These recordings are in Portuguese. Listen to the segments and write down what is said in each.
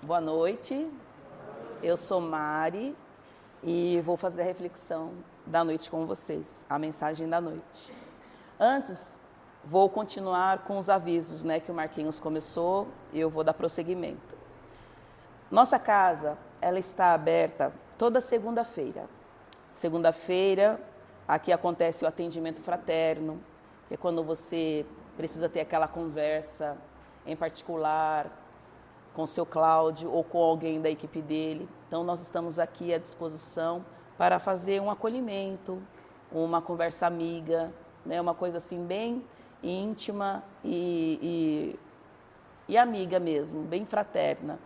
Boa noite, eu sou Mari e vou fazer a reflexão da noite com vocês, a mensagem da noite. Antes, vou continuar com os avisos, que o Marquinhos começou e eu vou dar prosseguimento. Nossa casa, ela está aberta toda segunda-feira. Segunda-feira, aqui acontece o atendimento fraterno, que é quando você precisa ter aquela conversa em particular com o seu Cláudio ou com alguém da equipe dele. Então, nós estamos aqui à disposição para fazer um acolhimento, uma conversa amiga, uma coisa assim bem íntima e amiga mesmo, bem fraterna.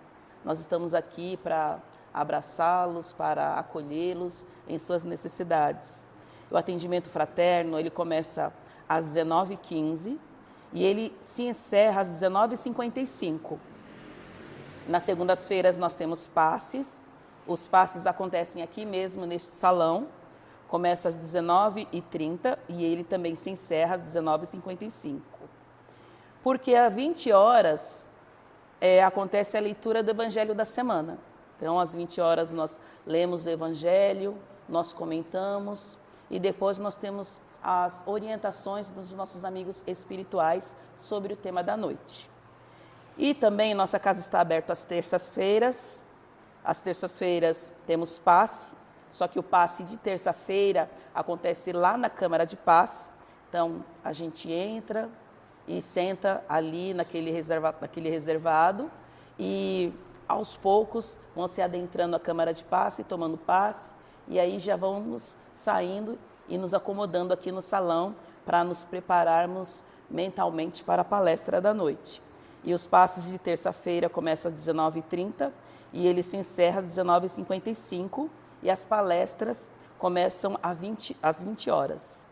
Nós estamos aqui para abraçá-los, para acolhê-los em suas necessidades. O atendimento fraterno, ele começa às 19h15 e ele se encerra às 19h55. Nas segundas-feiras nós temos passes. Os passes acontecem aqui mesmo, neste salão. Começa às 19h30 e ele também se encerra às 19h55. Porque às 20 horas acontece a leitura do Evangelho da semana. Então, às 20 horas nós lemos o Evangelho, nós comentamos e depois nós temos as orientações dos nossos amigos espirituais sobre o tema da noite. E também nossa casa está aberta às terças-feiras. Às terças-feiras temos passe, só que o passe de terça-feira acontece lá na Câmara de Passe. Então, a gente entra e senta ali naquele reservado e aos poucos vão se adentrando a Câmara de Passe, tomando passe, e aí já vamos saindo e nos acomodando aqui no salão para nos prepararmos mentalmente para a palestra da noite. E os passes de terça-feira começam às 19h30 e ele se encerra às 19h55 e as palestras começam às 20 horas.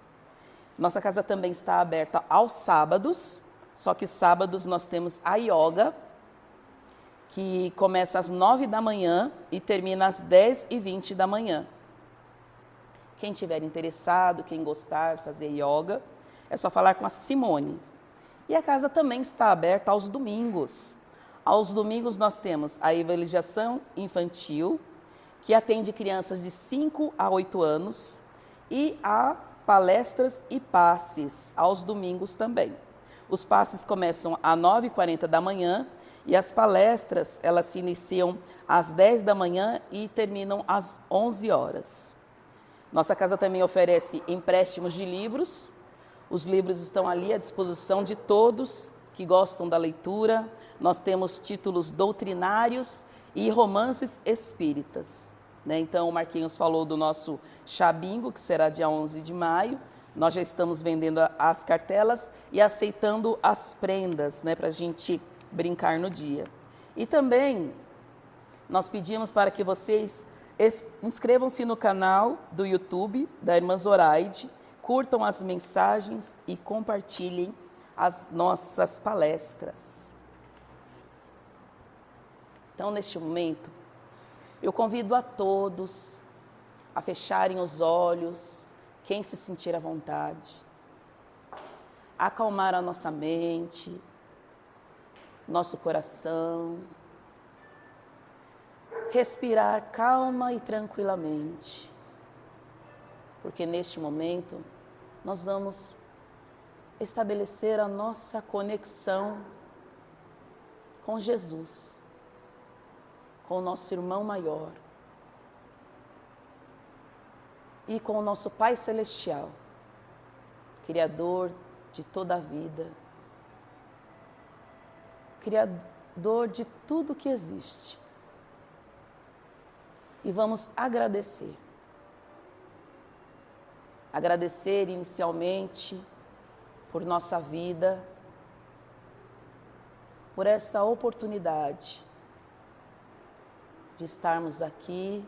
Nossa casa também está aberta aos sábados, só que sábados nós temos a yoga, que começa às 9 da manhã e termina às 10h20 da manhã. Quem tiver interessado, quem gostar de fazer yoga, é só falar com a Simone. E a casa também está aberta aos domingos. Aos domingos nós temos a evangelização infantil, que atende crianças de 5 a 8 anos, e a palestras e passes aos domingos também. Os passes começam às 9h40 da manhã e as palestras elas se iniciam às 10 da manhã e terminam às 11 horas. Nossa casa também oferece empréstimos de livros. Os livros estão ali à disposição de todos que gostam da leitura. Nós temos títulos doutrinários e romances espíritas. Então, o Marquinhos falou do nosso chá bingo, que será dia 11 de maio. Nós já estamos vendendo as cartelas e aceitando as prendas, para a gente brincar no dia. E também, nós pedimos para que vocês inscrevam-se no canal do YouTube da Irmã Zoraide, curtam as mensagens e compartilhem as nossas palestras. Então, neste momento, eu convido a todos a fecharem os olhos, quem se sentir à vontade, acalmar a nossa mente, nosso coração, respirar calma e tranquilamente, porque neste momento nós vamos estabelecer a nossa conexão com Jesus, com o nosso irmão maior e com o nosso Pai Celestial, Criador de toda a vida, Criador de tudo que existe. E vamos agradecer. Agradecer inicialmente por nossa vida, por esta oportunidade de estarmos aqui,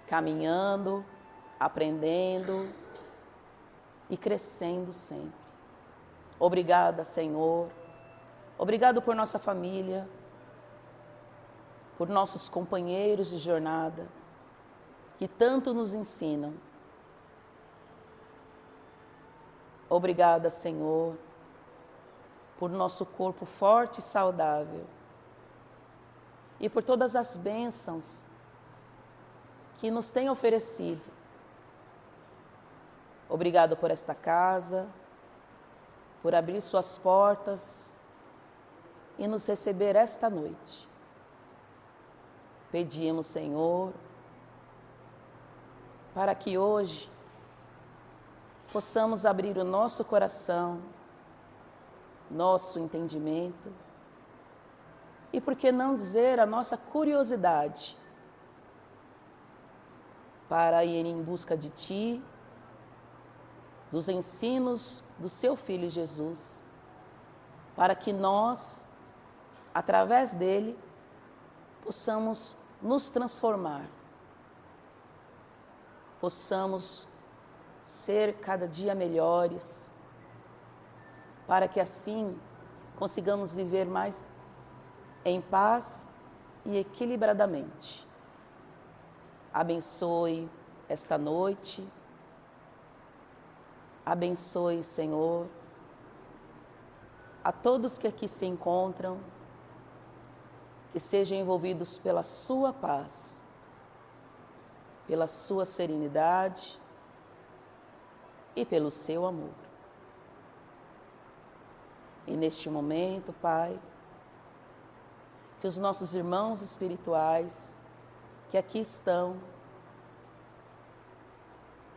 caminhando, aprendendo e crescendo sempre. Obrigada, Senhor. Obrigado por nossa família, por nossos companheiros de jornada, que tanto nos ensinam. Obrigada, Senhor, por nosso corpo forte e saudável. e por todas as bênçãos que nos tem oferecido. Obrigado por esta casa, por abrir suas portas e nos receber esta noite. Pedimos, Senhor, para que hoje possamos abrir o nosso coração, nosso entendimento e, por que não dizer, a nossa curiosidade para ir em busca de Ti, dos ensinos do Seu Filho Jesus, para que nós, através dele, possamos nos transformar, possamos ser cada dia melhores, para que assim consigamos viver mais em paz e equilibradamente. Abençoe esta noite, abençoe, Senhor, a todos que aqui se encontram, que sejam envolvidos pela sua paz, pela sua serenidade e pelo seu amor. E neste momento, Pai, que os nossos irmãos espirituais que aqui estão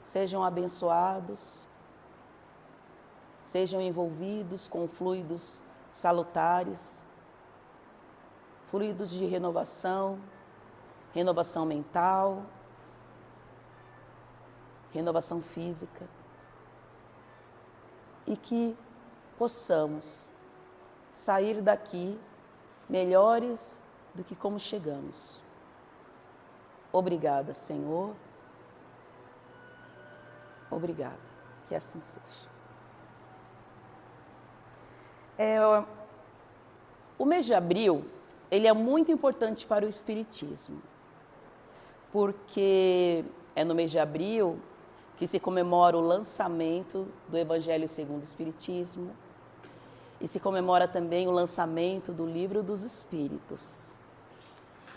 sejam abençoados, sejam envolvidos com fluidos salutares, fluidos de renovação, renovação mental, renovação física, e que possamos sair daqui melhores do que como chegamos. Obrigada, Senhor. Obrigada. Que assim seja. O mês de abril, ele é muito importante para o Espiritismo, porque é no mês de abril que se comemora o lançamento do Evangelho segundo o Espiritismo e se comemora também o lançamento do Livro dos Espíritos.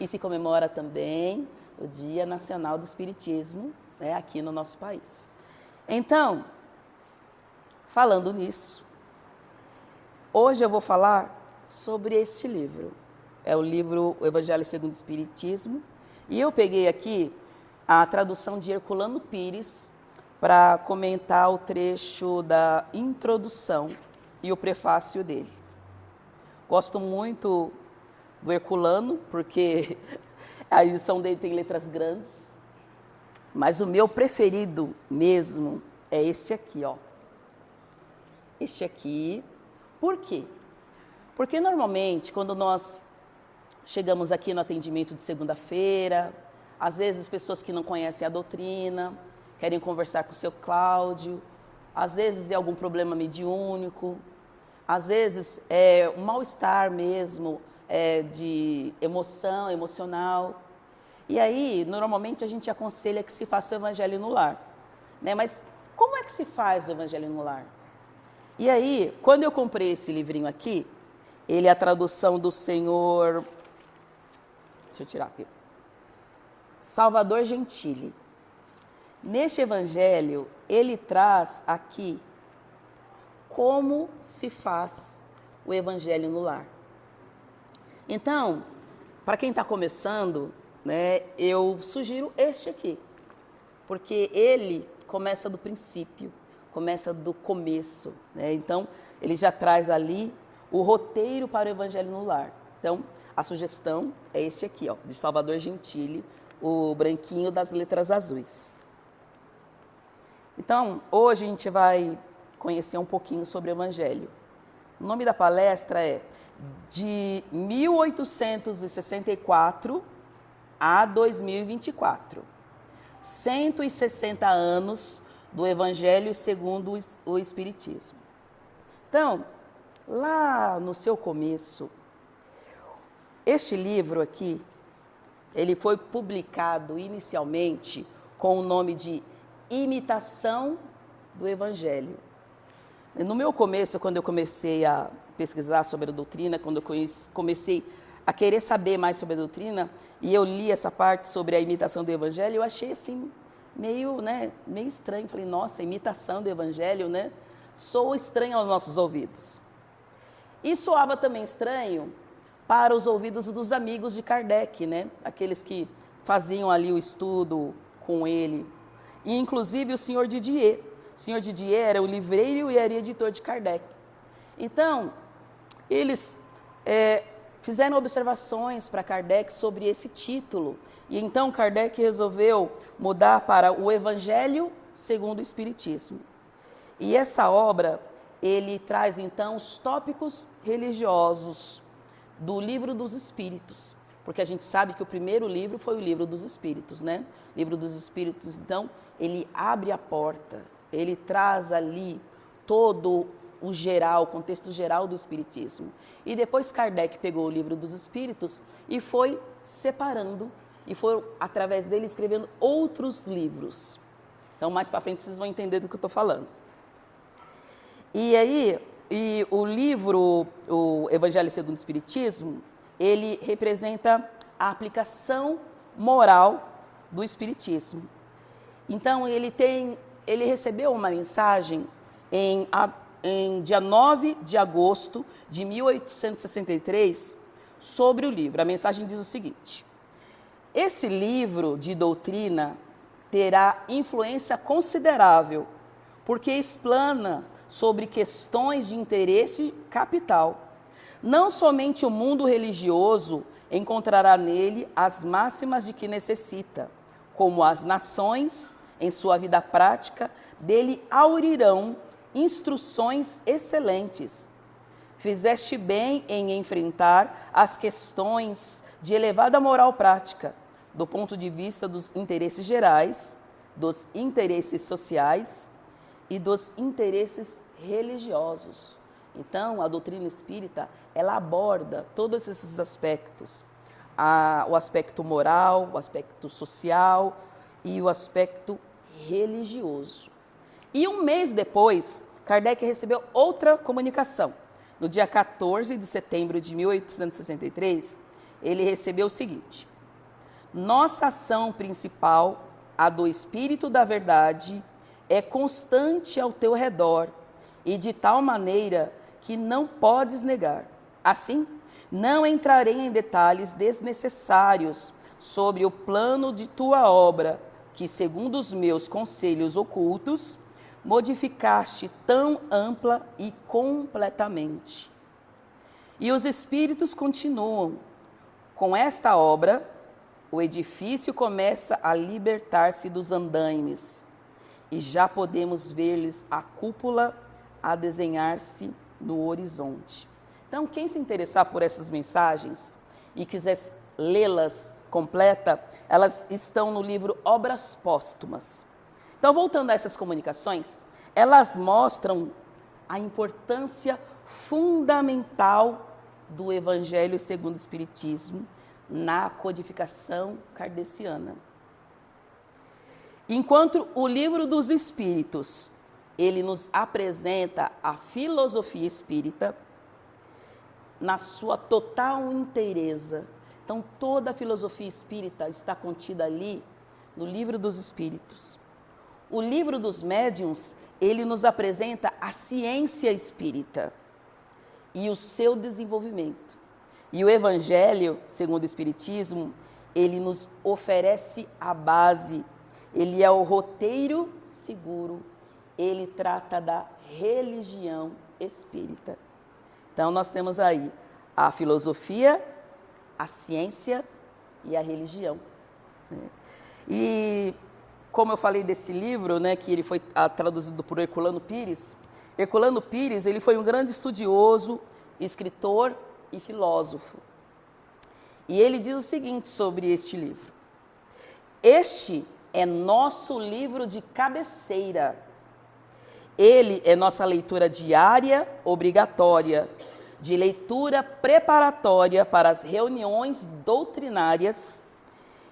E se comemora também o Dia Nacional do Espiritismo, né, aqui no nosso país. Então, falando nisso, hoje eu vou falar sobre este livro. É o livro O Evangelho segundo o Espiritismo. E eu peguei aqui a tradução de Herculano Pires para comentar o trecho da introdução e o prefácio dele. Gosto muito do Herculano, porque a edição dele tem letras grandes, mas o meu preferido mesmo é este aqui, ó. Este aqui. Por quê? Porque normalmente, quando nós chegamos aqui no atendimento de segunda-feira, às vezes as pessoas que não conhecem a doutrina querem conversar com o seu Cláudio, às vezes é algum problema mediúnico, às vezes é um mal-estar mesmo, de emoção, emocional. E aí, normalmente, a gente aconselha que se faça o Evangelho no lar, né? Mas como é que se faz o Evangelho no lar? E aí, quando eu comprei esse livrinho aqui, ele é a tradução do senhor... Deixa eu tirar aqui. Salvador Gentili. Neste Evangelho, ele traz aqui como se faz o Evangelho no lar. Então, para quem está começando, né, eu sugiro este aqui, porque ele começa do princípio, começa do começo, né? Então, ele já traz ali o roteiro para o Evangelho no lar. Então, a sugestão é este aqui, ó, de Salvador Gentili, o branquinho das letras azuis. Então, hoje a gente vai conhecer um pouquinho sobre o Evangelho. O nome da palestra é De 1864 a 2024. 160 anos do Evangelho segundo o Espiritismo. Então, lá no seu começo, este livro aqui, ele foi publicado inicialmente com o nome de Imitação do Evangelho. No meu começo, quando eu comecei a pesquisar sobre a doutrina, quando eu comecei a querer saber mais sobre a doutrina, e eu li essa parte sobre a imitação do evangelho, eu achei assim, meio estranho. Falei, nossa, imitação do evangelho, né? Soa estranho aos nossos ouvidos. E soava também estranho para os ouvidos dos amigos de Kardec, né? Aqueles que faziam ali o estudo com ele. E inclusive o senhor Didier. O senhor Didier era o livreiro e era editor de Kardec. Então, eles fizeram observações para Kardec sobre esse título. E então Kardec resolveu mudar para o Evangelho segundo o Espiritismo. E essa obra, ele traz então os tópicos religiosos do Livro dos Espíritos. Porque a gente sabe que o primeiro livro foi o Livro dos Espíritos, né? O Livro dos Espíritos, então, ele abre a porta, ele traz ali todo o geral, o contexto geral do Espiritismo. E depois Kardec pegou o Livro dos Espíritos e foi separando, e foi, através dele, escrevendo outros livros. Então, mais para frente, vocês vão entender do que eu estou falando. E aí, o livro, o Evangelho segundo o Espiritismo, ele representa a aplicação moral do Espiritismo. Então, ele recebeu uma mensagem em dia 9 de agosto de 1863 sobre o livro. A mensagem diz o seguinte: esse livro de doutrina terá influência considerável, porque explana sobre questões de interesse capital. Não somente o mundo religioso encontrará nele as máximas de que necessita, como as nações, em sua vida prática, dele aurirão instruções excelentes. Fizeste bem em enfrentar as questões de elevada moral prática, do ponto de vista dos interesses gerais, dos interesses sociais e dos interesses religiosos. Então, a doutrina espírita, ela aborda todos esses aspectos, o aspecto moral, o aspecto social e o aspecto religioso. E um mês depois, Kardec recebeu outra comunicação. No dia 14 de setembro de 1863, ele recebeu o seguinte: nossa ação principal, a do Espírito da Verdade, é constante ao teu redor e de tal maneira que não podes negar. Assim, não entrarei em detalhes desnecessários sobre o plano de tua obra, que, segundo os meus conselhos ocultos, modificaste tão ampla e completamente. E os Espíritos continuam. Com esta obra, o edifício começa a libertar-se dos andaimes, e já podemos ver-lhes a cúpula a desenhar-se no horizonte. Então, quem se interessar por essas mensagens e quiser lê-las completa, elas estão no livro Obras Póstumas. Então, voltando a essas comunicações, elas mostram a importância fundamental do Evangelho segundo o Espiritismo na codificação kardeciana. Enquanto o Livro dos Espíritos, ele nos apresenta a filosofia espírita na sua total inteireza. Então, toda a filosofia espírita está contida ali no Livro dos Espíritos. O Livro dos Médiuns, ele nos apresenta a ciência espírita e o seu desenvolvimento. E o Evangelho, segundo o Espiritismo, ele nos oferece a base, ele é o roteiro seguro, ele trata da religião espírita. Então, nós temos aí a filosofia, a ciência e a religião. E, como eu falei desse livro, né, que ele foi traduzido por Herculano Pires, Herculano Pires, ele foi um grande estudioso, escritor e filósofo. E ele diz o seguinte sobre este livro: este é nosso livro de cabeceira. Ele é nossa leitura diária, obrigatória, de leitura preparatória para as reuniões doutrinárias.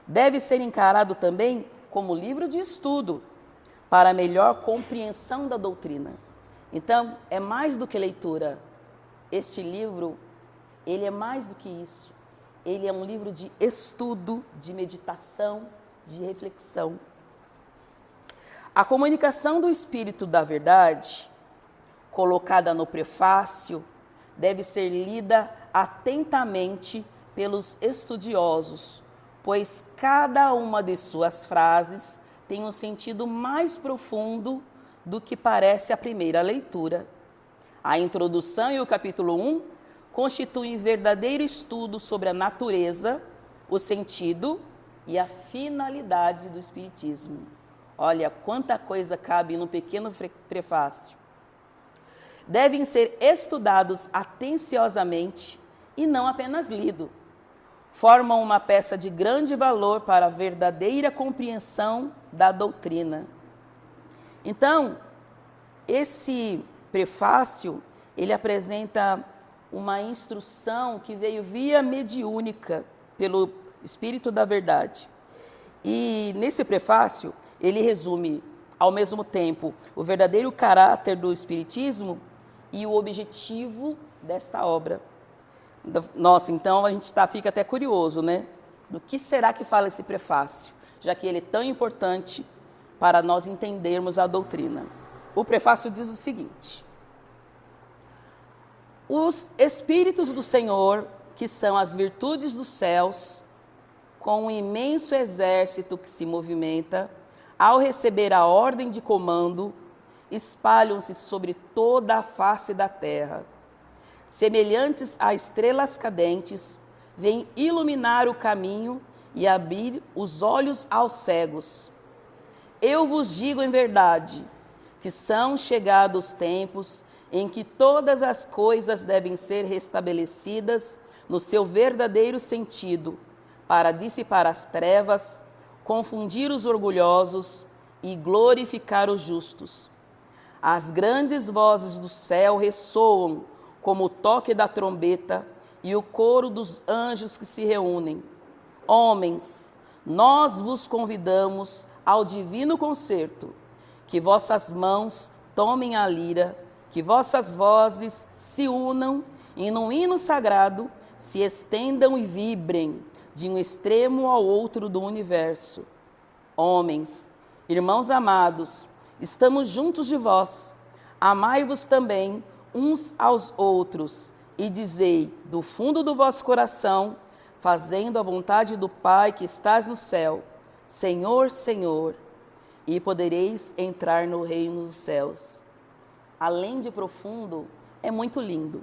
Deve ser encarado também como livro de estudo, para a melhor compreensão da doutrina. Então, é mais do que leitura. Este livro, ele é mais do que isso. ele é um livro de estudo, de meditação, de reflexão. A comunicação do Espírito da Verdade, colocada no prefácio, deve ser lida atentamente pelos estudiosos, pois cada uma de suas frases tem um sentido mais profundo do que parece à primeira leitura. A introdução e o capítulo 1 constituem verdadeiro estudo sobre a natureza, o sentido e a finalidade do Espiritismo. Olha quanta coisa cabe num pequeno prefácio. Devem ser estudados atenciosamente e não apenas lidos. Formam uma peça de grande valor para a verdadeira compreensão da doutrina. Então, esse prefácio, ele apresenta uma instrução que veio via mediúnica pelo Espírito da Verdade. E nesse prefácio, ele resume, ao mesmo tempo, o verdadeiro caráter do Espiritismo e o objetivo desta obra. Nossa, então a gente fica até curioso, né? Do que será que fala esse prefácio, já que ele é tão importante para nós entendermos a doutrina. O prefácio diz o seguinte: os Espíritos do Senhor, que são as virtudes dos céus, com um imenso exército que se movimenta, ao receber a ordem de comando, espalham-se sobre toda a face da terra. Semelhantes a estrelas cadentes, vêm iluminar o caminho e abrir os olhos aos cegos. Eu vos digo em verdade que são chegados tempos em que todas as coisas devem ser restabelecidas no seu verdadeiro sentido, para dissipar as trevas, confundir os orgulhosos e glorificar os justos. As grandes vozes do céu ressoam como o toque da trombeta e o coro dos anjos que se reúnem. Homens, nós vos convidamos ao divino concerto, que vossas mãos tomem a lira, que vossas vozes se unam e num hino sagrado se estendam e vibrem de um extremo ao outro do universo. Homens, irmãos amados, estamos juntos de vós. Amai-vos também uns aos outros e dizei do fundo do vosso coração, fazendo a vontade do Pai que estás no céu, Senhor, Senhor, e podereis entrar no reino dos céus. Além de profundo, é muito lindo.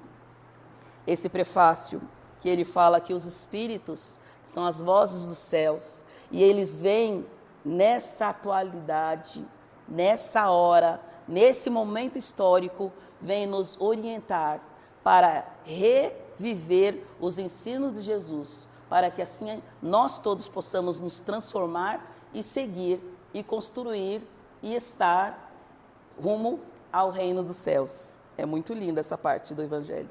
Esse prefácio que ele fala que os espíritos são as vozes dos céus e eles vêm nessa atualidade, nessa hora, nesse momento histórico, vêm nos orientar para reviver os ensinos de Jesus, para que assim nós todos possamos nos transformar e seguir e construir e estar rumo ao reino dos céus. É muito linda essa parte do Evangelho.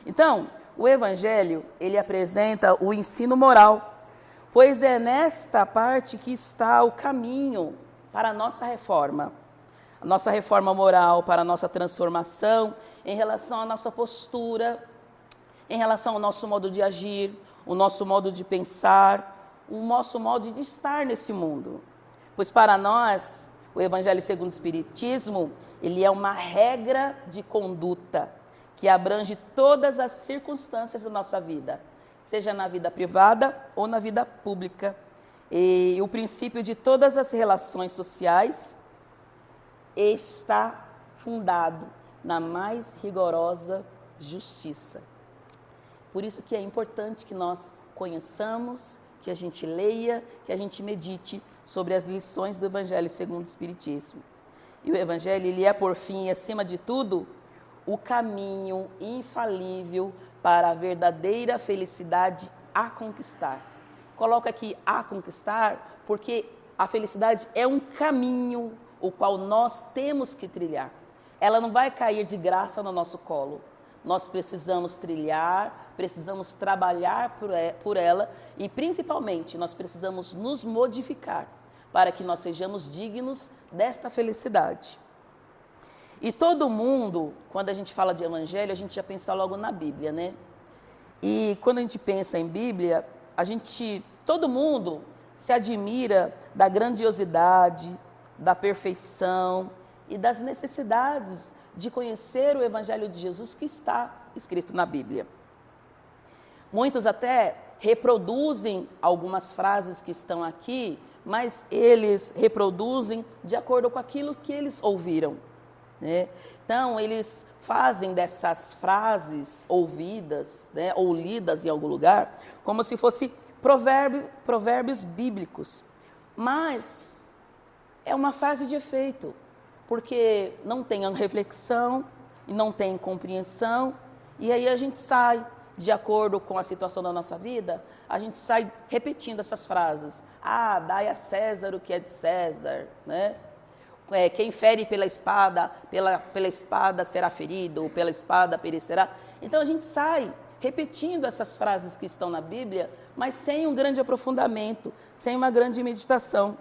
Então, o Evangelho, ele apresenta o ensino moral, pois é nesta parte que está o caminho para a nossa reforma moral, para a nossa transformação em relação à nossa postura, em relação ao nosso modo de agir, o nosso modo de pensar, o nosso modo de estar nesse mundo. Pois para nós, o Evangelho segundo o Espiritismo, ele é uma regra de conduta que abrange todas as circunstâncias da nossa vida, seja na vida privada ou na vida pública. E o princípio de todas as relações sociais está fundado na mais rigorosa justiça. Por isso que é importante que nós conheçamos, que a gente leia, que a gente medite sobre as lições do Evangelho segundo o Espiritismo. E o Evangelho, ele é, por fim, acima de tudo, o caminho infalível para a verdadeira felicidade a conquistar. Coloco aqui a conquistar, porque a felicidade é um caminho o qual nós temos que trilhar. Ela não vai cair de graça no nosso colo. Nós precisamos trilhar, precisamos trabalhar por ela e, principalmente, nós precisamos nos modificar para que nós sejamos dignos desta felicidade. E todo mundo, quando a gente fala de Evangelho, a gente já pensa logo na Bíblia, né? E quando a gente pensa em Bíblia, todo mundo se admira da grandiosidade, da perfeição e das necessidades de conhecer o Evangelho de Jesus que está escrito na Bíblia. Muitos até reproduzem algumas frases que estão aqui, mas eles reproduzem de acordo com aquilo que eles ouviram, né? Então, eles fazem dessas frases ouvidas, né, ou lidas em algum lugar, como se fossem provérbios bíblicos. Mas é uma frase de efeito, porque não tem reflexão e não tem compreensão, e aí a gente sai, de acordo com a situação da nossa vida, a gente sai repetindo essas frases. Ah, dai a César o que é de César, né? Quem fere pela espada será ferido, ou pela espada perecerá. Então a gente sai repetindo essas frases que estão na Bíblia, mas sem um grande aprofundamento, sem uma grande meditação.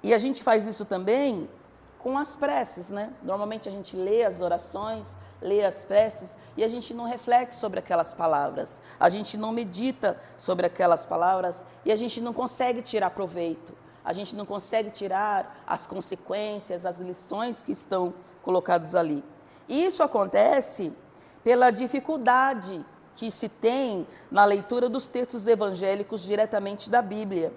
E a gente faz isso também com as preces, né? Normalmente a gente lê as orações, lê as preces e a gente não reflete sobre aquelas palavras, a gente não medita sobre aquelas palavras e a gente não consegue tirar proveito, a gente não consegue tirar as consequências, as lições que estão colocadas ali. E isso acontece pela dificuldade que se tem na leitura dos textos evangélicos diretamente da Bíblia.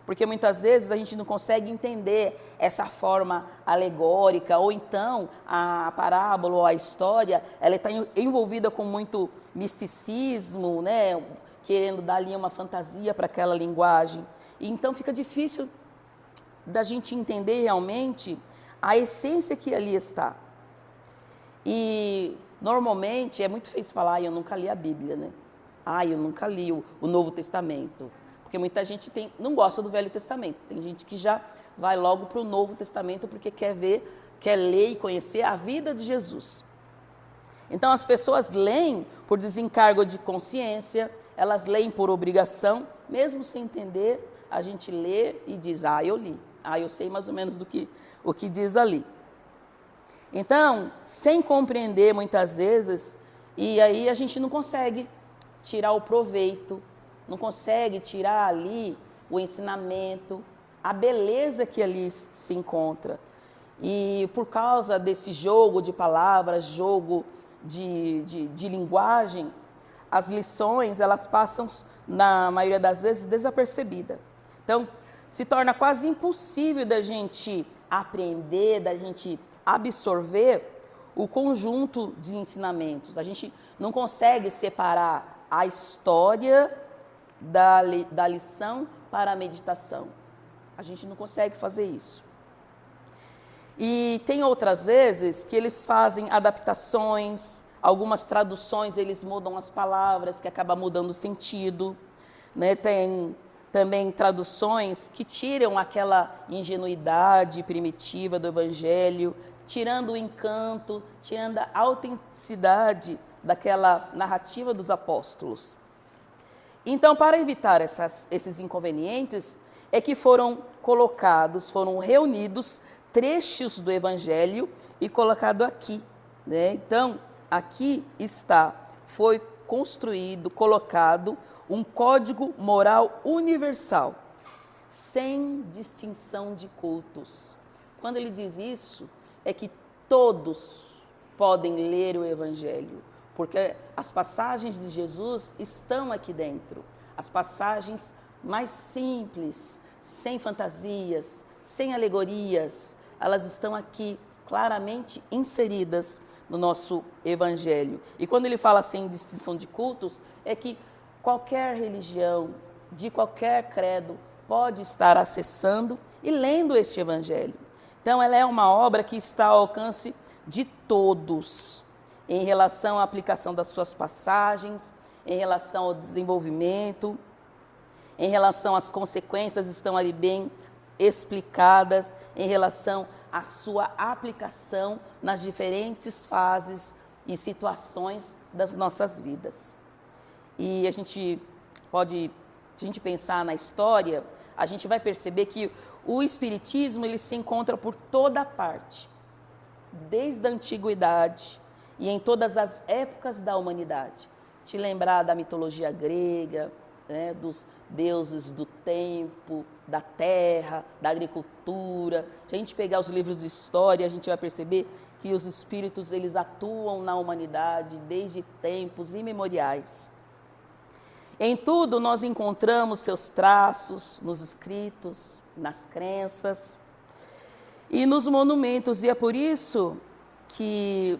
Porque muitas vezes a gente não consegue entender essa forma alegórica, ou então a parábola ou a história, ela está envolvida com muito misticismo, né? Querendo dar ali uma fantasia para aquela linguagem. E então fica difícil da gente entender realmente a essência que ali está. E normalmente é muito feio falar, eu nunca li a Bíblia, né? Eu nunca li o Novo Testamento. Porque muita gente não gosta do Velho Testamento. Tem gente que já vai logo para o Novo Testamento porque quer ler e conhecer a vida de Jesus. Então as pessoas leem por desencargo de consciência, elas leem por obrigação, mesmo sem entender, a gente lê e diz, eu li, eu sei mais ou menos o que diz ali. Então, sem compreender muitas vezes, e aí a gente não consegue tirar o proveito, não consegue tirar ali o ensinamento, a beleza que ali se encontra. E por causa desse jogo de palavras, jogo de linguagem, as lições, elas passam, na maioria das vezes, desapercebidas. Então, se torna quase impossível da gente aprender, da gente absorver o conjunto de ensinamentos. A gente não consegue separar a história da lição para a meditação. A gente não consegue fazer isso. E tem outras vezes que eles fazem adaptações, algumas traduções eles mudam as palavras, que acaba mudando o sentido, né? Tem também traduções que tiram aquela ingenuidade primitiva do Evangelho, tirando o encanto, tirando a autenticidade daquela narrativa dos apóstolos. Então, para evitar esses inconvenientes, é que foram reunidos trechos do Evangelho e colocado aqui, né? Então, aqui foi colocado um código moral universal, sem distinção de cultos. Quando ele diz isso, é que todos podem ler o Evangelho, porque as passagens de Jesus estão aqui dentro. As passagens mais simples, sem fantasias, sem alegorias, elas estão aqui claramente inseridas no nosso Evangelho. E quando ele fala sem distinção de cultos, é que qualquer religião, de qualquer credo, pode estar acessando e lendo este Evangelho. Então, ela é uma obra que está ao alcance de todos, em relação à aplicação das suas passagens, em relação ao desenvolvimento, em relação às consequências, estão ali bem explicadas, em relação à sua aplicação nas diferentes fases e situações das nossas vidas. E a gente pode, se a gente pensar na história, a gente vai perceber que o Espiritismo ele se encontra por toda parte, desde a antiguidade e em todas as épocas da humanidade. Te lembrar da mitologia grega, né, dos deuses do tempo, da terra, da agricultura. Se a gente pegar os livros de história, a gente vai perceber que os espíritos, eles atuam na humanidade desde tempos imemoriais. Em tudo nós encontramos seus traços nos escritos, nas crenças e nos monumentos, e é por isso que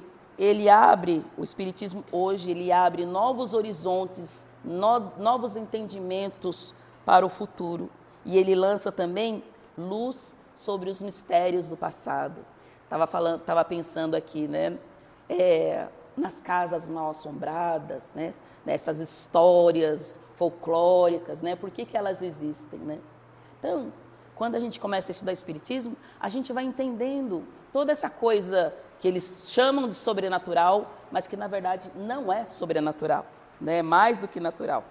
o Espiritismo hoje, ele abre novos horizontes, novos entendimentos para o futuro. E ele lança também luz sobre os mistérios do passado. Estava pensando aqui, né? Nas casas mal assombradas, né? Nessas histórias folclóricas, né? Por que elas existem, né? Então, quando a gente começa a estudar Espiritismo, a gente vai entendendo toda essa coisa que eles chamam de sobrenatural, mas que na verdade não é sobrenatural, né? É mais do que natural.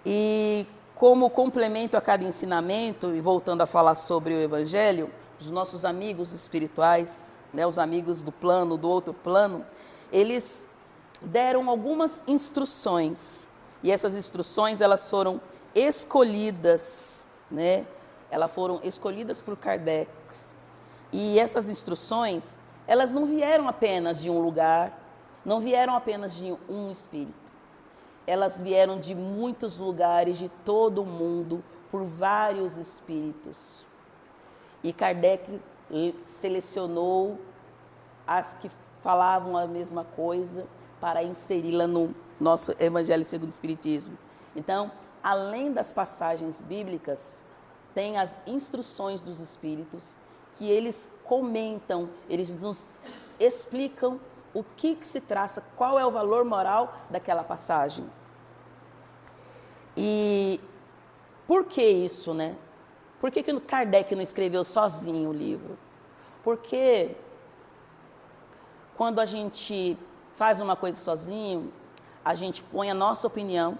E como complemento a cada ensinamento, e voltando a falar sobre o Evangelho, os nossos amigos espirituais, né, os amigos do plano, do outro plano, eles deram algumas instruções, e essas instruções elas foram escolhidas, né? Elas foram escolhidas por Kardec. E essas instruções, elas não vieram apenas de um lugar, não vieram apenas de um espírito. Elas vieram de muitos lugares, de todo o mundo, por vários espíritos. E Kardec selecionou as que falavam a mesma coisa para inseri-la no nosso Evangelho segundo o Espiritismo. Então, além das passagens bíblicas, tem as instruções dos espíritos, que eles comentam, eles nos explicam o que se traça, qual é o valor moral daquela passagem. E por que isso, né? Por que Kardec não escreveu sozinho o livro? Porque quando a gente faz uma coisa sozinho, a gente põe a nossa opinião,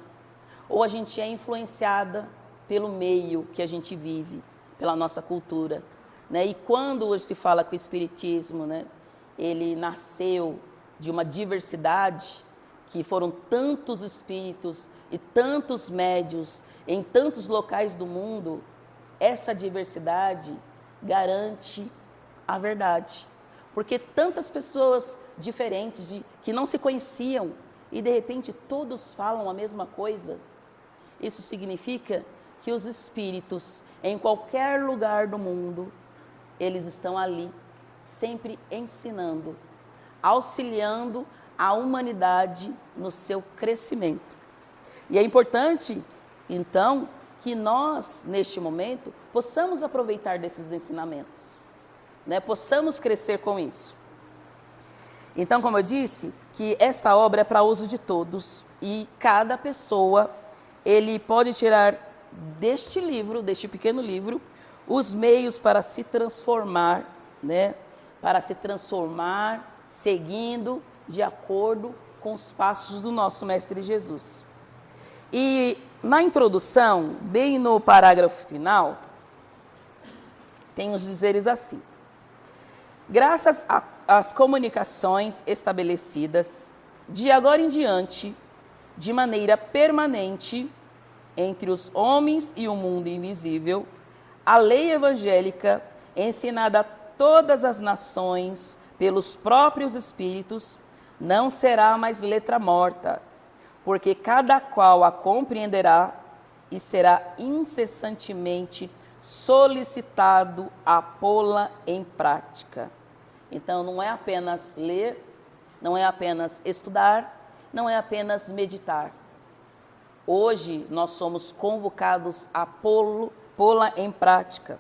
ou a gente é influenciada pelo meio que a gente vive, pela nossa cultura, né? E quando hoje se fala que o Espiritismo, né, ele nasceu de uma diversidade, que foram tantos espíritos e tantos médiuns em tantos locais do mundo, essa diversidade garante a verdade. Porque tantas pessoas diferentes, que não se conheciam, e de repente todos falam a mesma coisa, isso significa que os espíritos, em qualquer lugar do mundo, eles estão ali, sempre ensinando, auxiliando a humanidade no seu crescimento. E é importante, então, que nós, neste momento, possamos aproveitar desses ensinamentos, né? Possamos crescer com isso. Então, como eu disse, que esta obra é para uso de todos, e cada pessoa, ele pode tirar deste livro, deste pequeno livro, os meios para se transformar, né? Para se transformar, seguindo de acordo com os passos do nosso Mestre Jesus. E na introdução, bem no parágrafo final, tem os dizeres assim: graças às comunicações estabelecidas, de agora em diante, de maneira permanente, entre os homens e o mundo invisível, a lei evangélica, ensinada a todas as nações pelos próprios Espíritos, não será mais letra morta, porque cada qual a compreenderá e será incessantemente solicitado a pô-la em prática. Então, não é apenas ler, não é apenas estudar, não é apenas meditar. Hoje, nós somos convocados a pô-la em prática,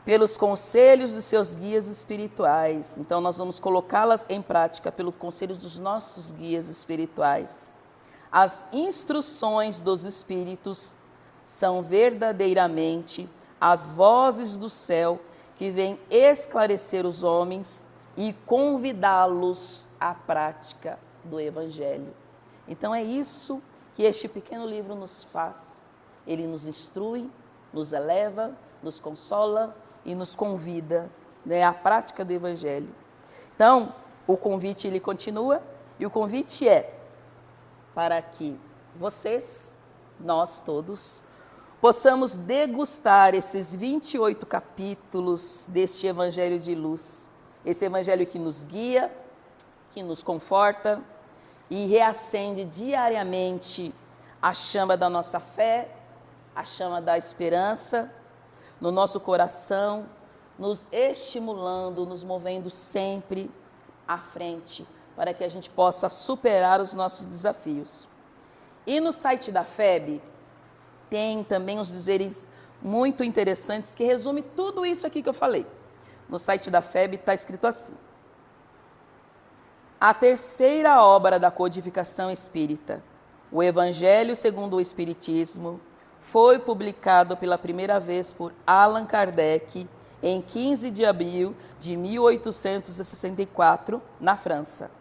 pelos conselhos dos seus guias espirituais. Então, nós vamos colocá-las em prática pelo conselho dos nossos guias espirituais. As instruções dos Espíritos são verdadeiramente as vozes do céu que vêm esclarecer os homens e convidá-los à prática do Evangelho. Então, é isso que este pequeno livro nos faz. Ele nos instrui, nos eleva, nos consola e nos convida, né, à prática do Evangelho. Então, o convite ele continua, e o convite é para que vocês, nós todos, possamos degustar esses 28 capítulos deste Evangelho de luz. Esse Evangelho que nos guia, que nos conforta e reacende diariamente a chama da nossa fé, a chama da esperança no nosso coração, nos estimulando, nos movendo sempre à frente, para que a gente possa superar os nossos desafios. E no site da FEB tem também uns dizeres muito interessantes que resume tudo isso aqui que eu falei. No site da FEB está escrito assim: a terceira obra da codificação espírita, o Evangelho segundo o Espiritismo, foi publicado pela primeira vez por Allan Kardec em 15 de abril de 1864, na França.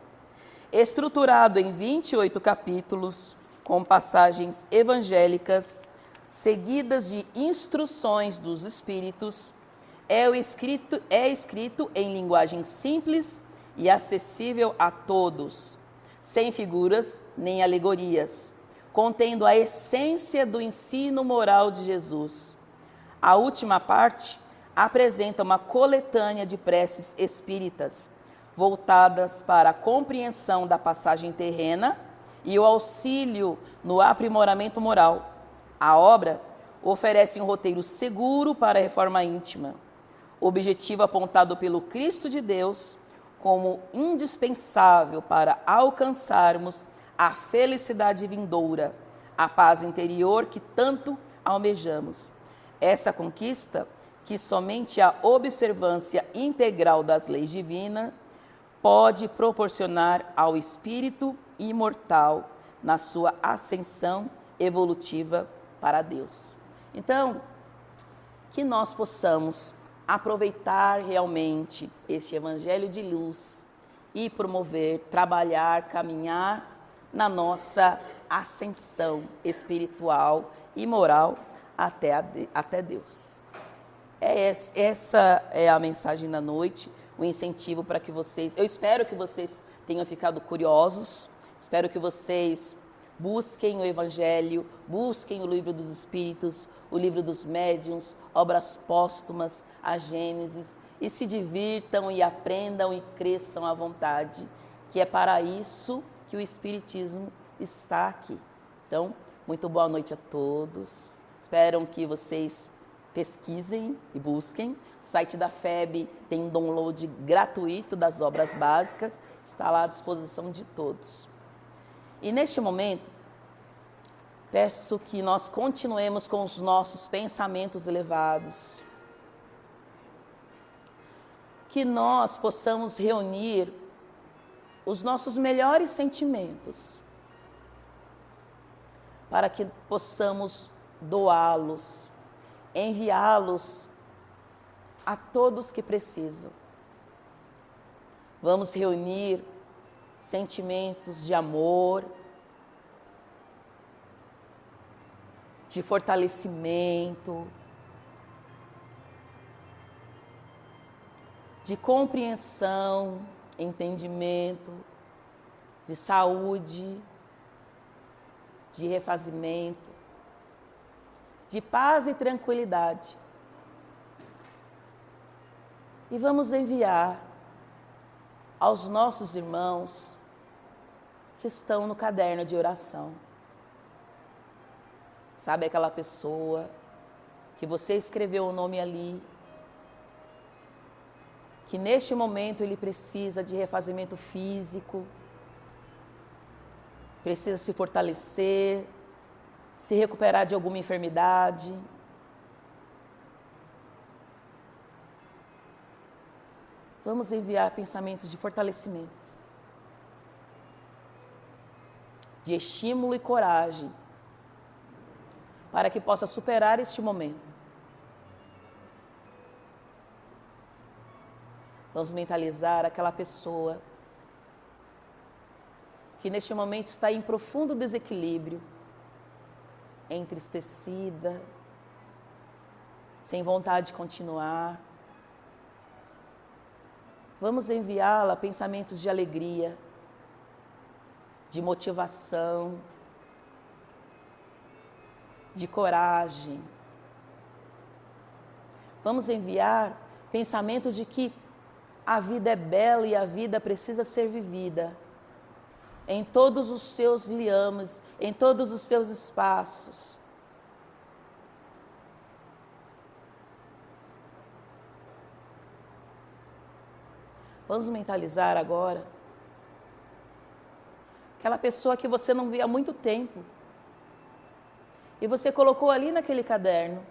Estruturado em 28 capítulos, com passagens evangélicas, seguidas de instruções dos espíritos, é escrito em linguagem simples e acessível a todos, sem figuras nem alegorias, contendo a essência do ensino moral de Jesus. A última parte apresenta uma coletânea de preces espíritas, voltadas para a compreensão da passagem terrena e o auxílio no aprimoramento moral. A obra oferece um roteiro seguro para a reforma íntima, objetivo apontado pelo Cristo de Deus como indispensável para alcançarmos a felicidade vindoura, a paz interior que tanto almejamos. Essa conquista, que somente a observância integral das leis divinas pode proporcionar ao espírito imortal na sua ascensão evolutiva para Deus. Então, que nós possamos aproveitar realmente este Evangelho de luz e promover, trabalhar, caminhar na nossa ascensão espiritual e moral até Deus. Essa é a mensagem da noite, o incentivo para que vocês... Eu espero que vocês tenham ficado curiosos, espero que vocês busquem o Evangelho, busquem o Livro dos Espíritos, o Livro dos Médiuns, obras póstumas, a Gênesis, e se divirtam e aprendam e cresçam à vontade, que é para isso que o Espiritismo está aqui. Então, muito boa noite a todos. Espero que vocês pesquisem e busquem. O site da FEB tem um download gratuito das obras básicas, está lá à disposição de todos. E neste momento, peço que nós continuemos com os nossos pensamentos elevados, que nós possamos reunir os nossos melhores sentimentos, para que possamos doá-los, enviá-los a todos que precisam. Vamos reunir sentimentos de amor, de fortalecimento, de compreensão, entendimento, de saúde, de refazimento, de paz e tranquilidade. E vamos enviar aos nossos irmãos que estão no caderno de oração. Sabe aquela pessoa que você escreveu o nome ali, que neste momento ele precisa de refazimento físico, precisa se fortalecer, se recuperar de alguma enfermidade. Vamos enviar pensamentos de fortalecimento, de estímulo e coragem, para que possa superar este momento. Vamos mentalizar aquela pessoa que neste momento está em profundo desequilíbrio, entristecida, sem vontade de continuar. Vamos enviá-la pensamentos de alegria, de motivação, de coragem. Vamos enviar pensamentos de que a vida é bela e a vida precisa ser vivida em todos os seus liames, em todos os seus espaços. Vamos mentalizar agora aquela pessoa que você não via há muito tempo e você colocou ali naquele caderno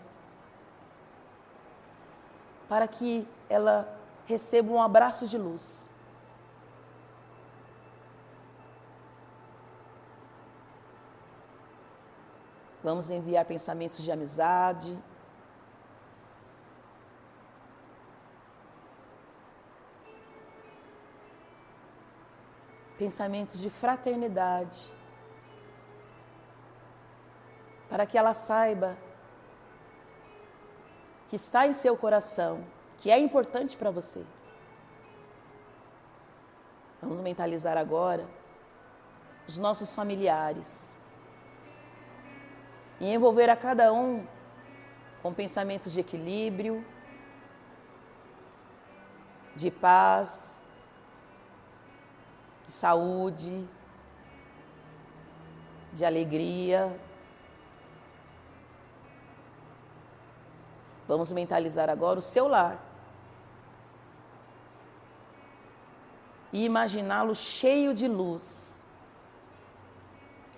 para que ela receba um abraço de luz. Vamos enviar pensamentos de amizade, pensamentos de fraternidade, para que ela saiba que está em seu coração, que é importante para você. Vamos mentalizar agora os nossos familiares e envolver a cada um com pensamentos de equilíbrio, de paz, de saúde, de alegria. Vamos mentalizar agora o seu lar e imaginá-lo cheio de luz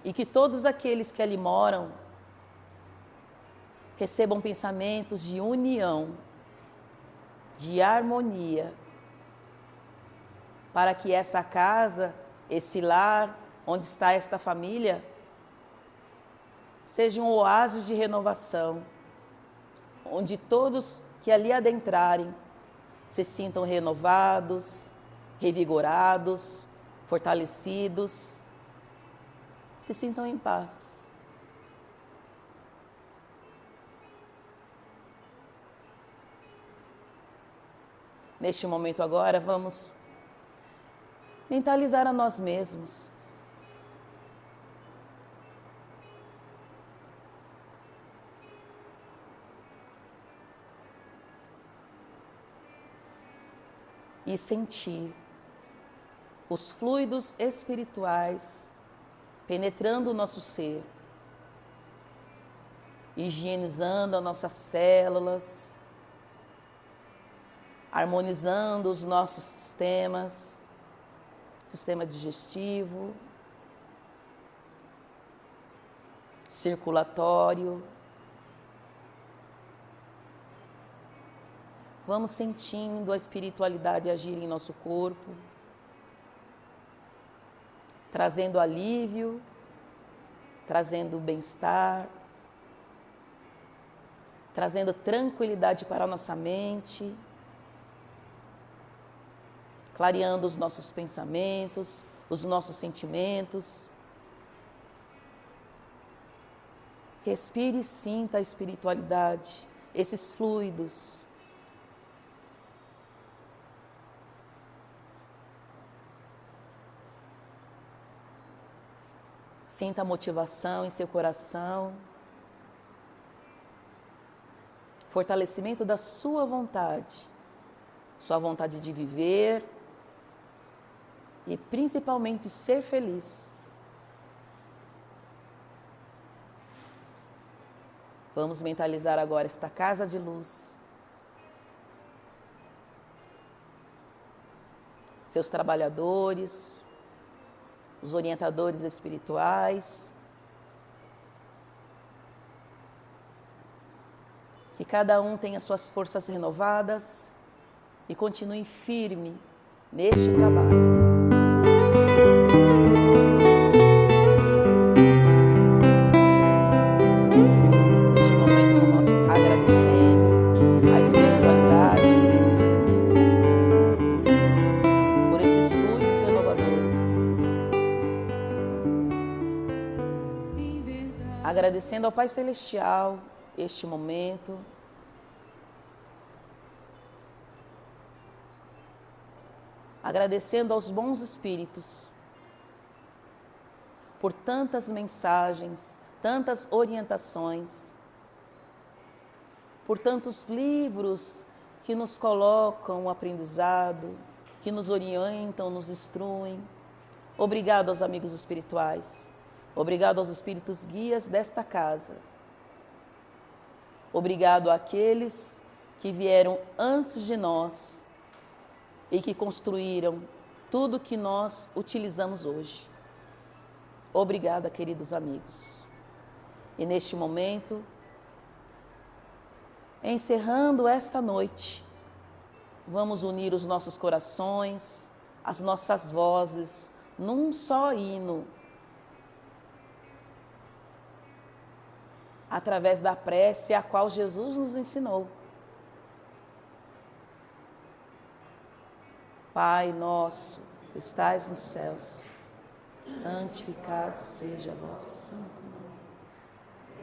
e que todos aqueles que ali moram recebam pensamentos de união, de harmonia, para que essa casa, esse lar, onde está esta família, seja um oásis de renovação, onde todos que ali adentrarem se sintam renovados, revigorados, fortalecidos, se sintam em paz. Neste momento agora, vamos mentalizar a nós mesmos. E sentir os fluidos espirituais penetrando o nosso ser, higienizando as nossas células, harmonizando os nossos sistemas, sistema digestivo, circulatório. Vamos sentindo a espiritualidade agir em nosso corpo, trazendo alívio, trazendo bem-estar, trazendo tranquilidade para a nossa mente, clareando os nossos pensamentos, os nossos sentimentos. Respire e sinta a espiritualidade, esses fluidos. Sinta a motivação em seu coração, fortalecimento da sua vontade de viver e principalmente ser feliz. Vamos mentalizar agora esta casa de luz, seus trabalhadores, os orientadores espirituais, que cada um tenha suas forças renovadas e continue firme neste trabalho. Neste momento vamos agradecendo a espiritualidade por esses fluidos renovadores. Agradecendo ao Pai Celestial este momento, agradecendo aos bons espíritos por tantas mensagens, tantas orientações, por tantos livros que nos colocam o aprendizado, que nos orientam, nos instruem. Obrigado aos amigos espirituais. Obrigado aos espíritos guias desta casa. Obrigado àqueles que vieram antes de nós e que construíram tudo que nós utilizamos hoje. Obrigada, queridos amigos. E neste momento, encerrando esta noite, vamos unir os nossos corações, as nossas vozes, num só hino, através da prece a qual Jesus nos ensinou. Pai nosso, que estais nos céus, santificado seja vosso santo nome.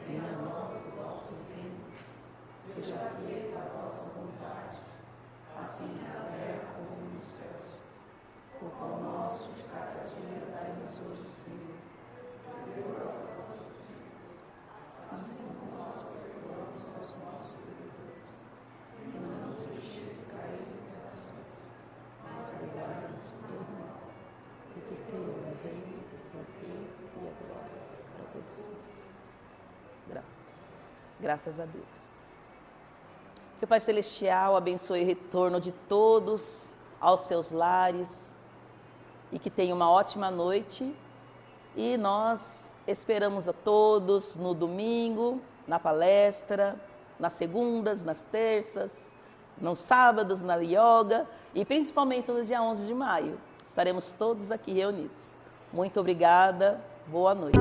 Venha a nós o vosso reino, seja feita a vossa vontade, assim na terra como nos céus. O pão nosso de cada dia dai-nos hoje, Senhor. Perdoa as nossas dívidas, assim como nós perdoamos aos nossos devedores. E não nos deixeis cair em tentações, mas livrai-nos de todo mal. Porque teu é o reino, o poder e a glória para todos sempre. Graças a Deus. Que o Pai Celestial abençoe o retorno de todos aos seus lares e que tenha uma ótima noite. E nós esperamos a todos no domingo, na palestra, nas segundas, nas terças, nos sábados, na yoga e principalmente no dia 11 de maio. Estaremos todos aqui reunidos. Muito obrigada, boa noite.